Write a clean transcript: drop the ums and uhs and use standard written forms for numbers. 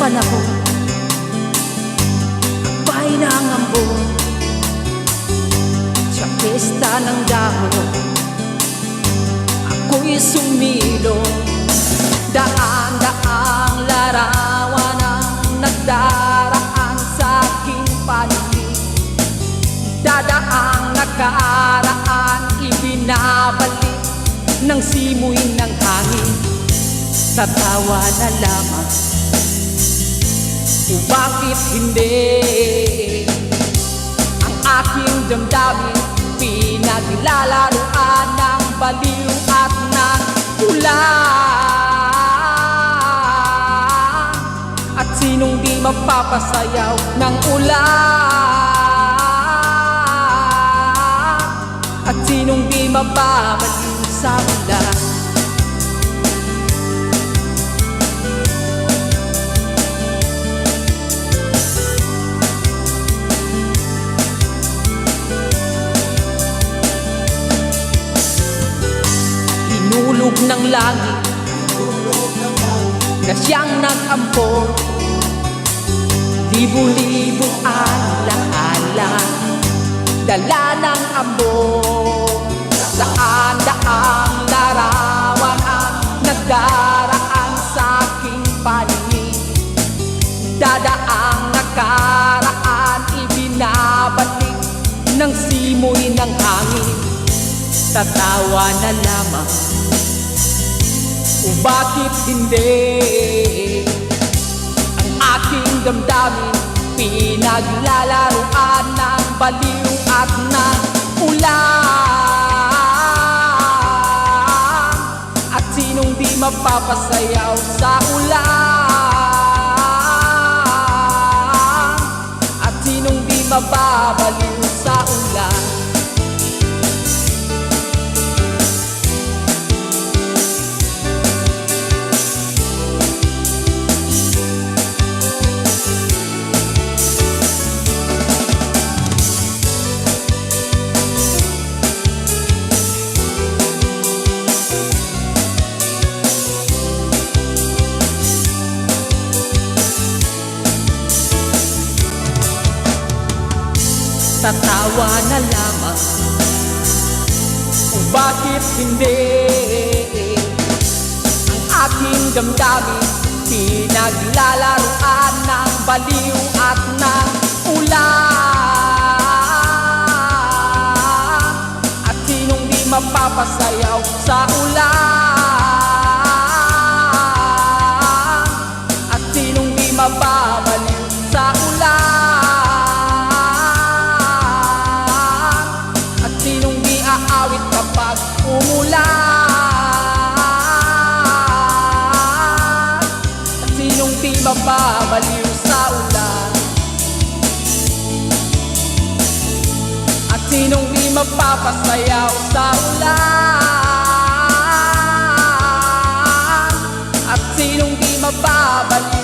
panahon, ako'y nangambon sa pista ng dahon. Ako'y sumilong, daan-daang larawan ang nagdaraan sa aking paligid. Dadaang nakaraan, ibinabalik ng simoy ng hangin. Sa tawa na lamang, o bakit hindi? Ang aking damdamin, pinaglalaroan ng baliw at ng ulan. At sinong di mapapasayaw ng ulan? At sinong di mababaliw sa ulan? Hinulog ng langit na siyang nag-ampon, libu-libong alaala, dala ng ambon. Daan-daang larawan ang nagdaraan sa aking paningin. Dadaang nakaraan, ibinabalik ng simoy ng hangin. Tatawa na lamang, o bakit hindi? Ang aking damdamin, pinaglalaroan ng baliw at ng ulan. At sinong di mapapasayaw sa ulan? At sinong di mababaliw sa ulan? Tatawa na lamang, o bakit hindi? Ang aking damdamin, pinaglalaroan ng baliw at ng ulan. At sinong di mapapasayaw sa ulan? At sinong di mababaliw sa ulan? Aawit kapag umulan. At sinong di mababaliw sa ulan? At sinong di mapapasayaw sa ulan? At sinong di mababaliw